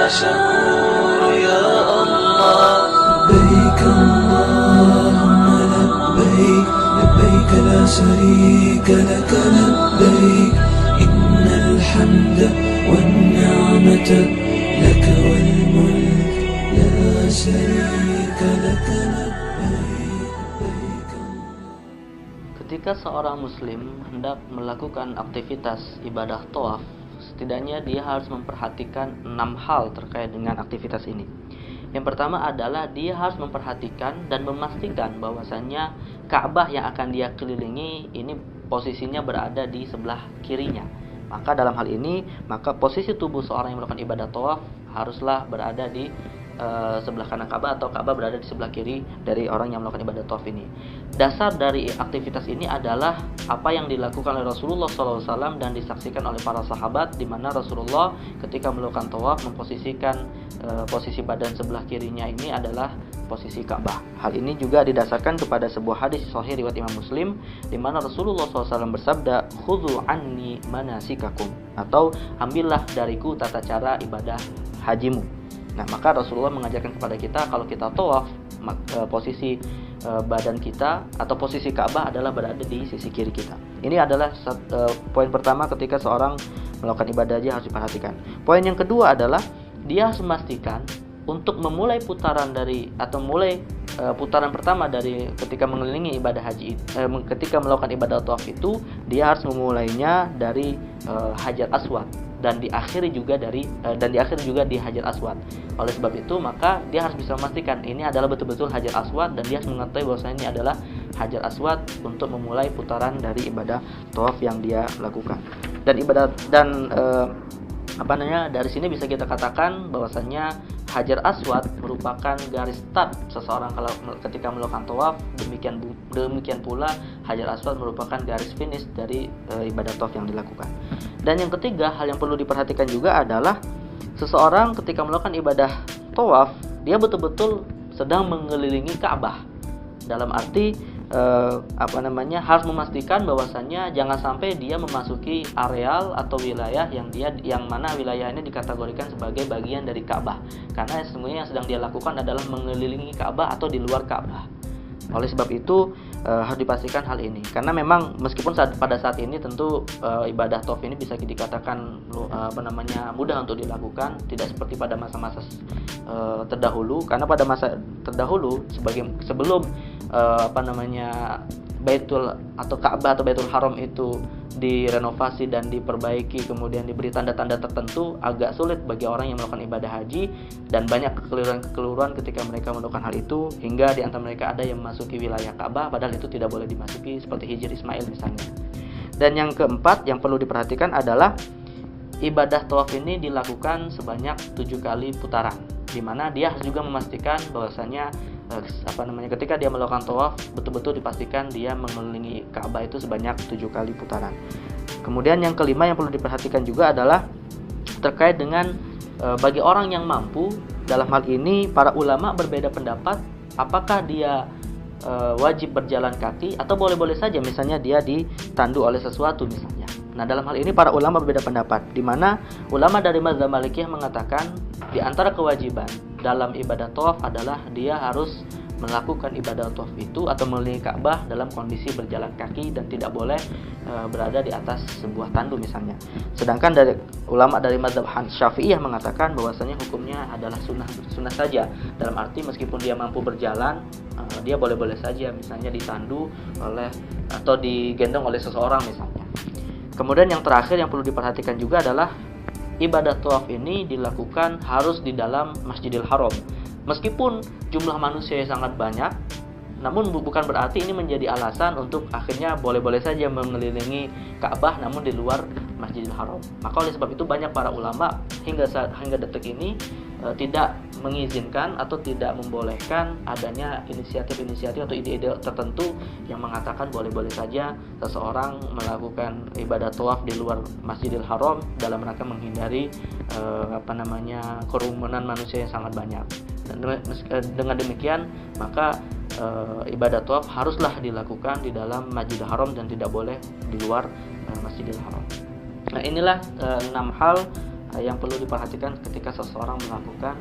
شكور يا الله. لبيك اللهم لبيك، لبيك لا شريك لك لبيك، إن الحمد والنعمة لك والملك لا شريك لك لبيك. Ketika seorang muslim hendak melakukan aktivitas ibadah tawaf, setidaknya dia harus memperhatikan 6 hal terkait dengan aktivitas ini. Yang pertama adalah dia harus memperhatikan dan memastikan bahwasannya Ka'bah yang akan dia kelilingi ini posisinya berada di sebelah kirinya. Maka dalam hal ini, maka posisi tubuh seorang yang melakukan ibadah tawaf haruslah berada di sebelah kanan Ka'bah, atau Ka'bah berada di sebelah kiri dari orang yang melakukan ibadah tawaf ini. Dasar dari aktivitas ini adalah apa yang dilakukan oleh Rasulullah SAW dan disaksikan oleh para sahabat, di mana Rasulullah ketika melakukan tawaf memposisikan posisi badan sebelah kirinya ini adalah posisi Ka'bah. Hal ini juga didasarkan kepada sebuah hadis sahih riwayat Imam Muslim, di mana Rasulullah SAW bersabda, "Khudhu anni manasikakum," atau ambillah dariku tata cara ibadah hajimu. Nah, maka Rasulullah mengajarkan kepada kita kalau kita tawaf, posisi badan kita atau posisi Ka'bah adalah berada di sisi kiri kita. Ini adalah poin pertama ketika seorang melakukan ibadah haji harus diperhatikan. Poin yang kedua adalah dia harus memastikan untuk memulai putaran dari atau mulai putaran pertama dari ketika mengelilingi ibadah haji, ketika melakukan ibadah tawaf itu dia harus memulainya dari Hajar Aswad dan diakhiri juga di Hajar Aswad. Oleh sebab itu, maka dia harus bisa memastikan ini adalah betul-betul Hajar Aswad, dan dia harus mengetahui bahwasanya ini adalah Hajar Aswad untuk memulai putaran dari ibadah tawaf yang dia lakukan. Dari sini bisa kita katakan bahwasanya Hajar Aswad merupakan garis start seseorang ketika melakukan tawaf. Demikian pula Hajar Aswad merupakan garis finish dari ibadah tawaf yang dilakukan. Dan yang ketiga, hal yang perlu diperhatikan juga adalah seseorang ketika melakukan ibadah tawaf, dia betul-betul sedang mengelilingi Ka'bah. Dalam arti harus memastikan bahwasannya jangan sampai dia memasuki areal atau wilayah yang mana wilayah ini dikategorikan sebagai bagian dari Ka'bah, karena sesungguhnya yang sedang dia lakukan adalah mengelilingi Ka'bah atau di luar Ka'bah. Oleh sebab itu harus dipastikan hal ini, karena memang meskipun pada saat ini tentu ibadah tawaf ini bisa dikatakan mudah untuk dilakukan, tidak seperti pada masa-masa terdahulu, karena pada masa terdahulu sebelum Baitul atau Ka'bah atau Baitul Haram itu direnovasi dan diperbaiki, kemudian diberi tanda-tanda tertentu, agak sulit bagi orang yang melakukan ibadah haji, dan banyak kekeliruan ketika mereka melakukan hal itu, hingga di antara mereka ada yang memasuki wilayah Ka'bah padahal itu tidak boleh dimasuki, seperti Hijr Ismail misalnya. Dan yang keempat yang perlu diperhatikan adalah ibadah tawaf ini dilakukan sebanyak 7 kali putaran, di mana dia harus juga memastikan bahwasanya ketika dia melakukan tawaf betul-betul dipastikan dia mengelilingi Ka'bah itu sebanyak 7 kali putaran. Kemudian yang kelima yang perlu diperhatikan juga adalah terkait dengan bagi orang yang mampu. Dalam hal ini para ulama berbeda pendapat apakah dia wajib berjalan kaki atau boleh-boleh saja misalnya dia ditandu oleh sesuatu misalnya. Nah, dalam hal ini para ulama berbeda pendapat, di mana ulama dari mazhab Malikiyah mengatakan di antara kewajiban dalam ibadah tawaf adalah dia harus melakukan ibadah tawaf itu atau mengelilingi Ka'bah dalam kondisi berjalan kaki dan tidak boleh berada di atas sebuah tandu misalnya. Sedangkan dari ulama dari mazhab Syafi'iyah mengatakan bahwasanya hukumnya adalah sunnah saja. Dalam arti meskipun dia mampu berjalan, dia boleh-boleh saja misalnya ditandu oleh atau digendong oleh seseorang misalnya. Kemudian yang terakhir yang perlu diperhatikan juga adalah ibadah tawaf ini dilakukan harus di dalam Masjidil Haram. Meskipun jumlah manusia yang sangat banyak, namun bukan berarti ini menjadi alasan untuk akhirnya boleh-boleh saja mengelilingi Ka'bah namun di luar Masjidil Haram. Maka oleh sebab itu banyak para ulama hingga detik ini tidak mengizinkan atau tidak membolehkan adanya inisiatif-inisiatif atau ide-ide tertentu yang mengatakan boleh-boleh saja seseorang melakukan ibadah tawaf di luar Masjidil Haram dalam rangka menghindari kerumunan manusia yang sangat banyak. Dengan demikian maka ibadah tawaf haruslah dilakukan di dalam Masjidil Haram dan tidak boleh di luar Masjidil Haram. Nah, inilah 6 hal yang perlu diperhatikan ketika seseorang melakukan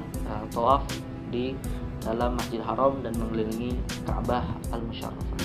tawaf di dalam Masjidil Haram dan mengelilingi Ka'bah Al-Musyarrafah.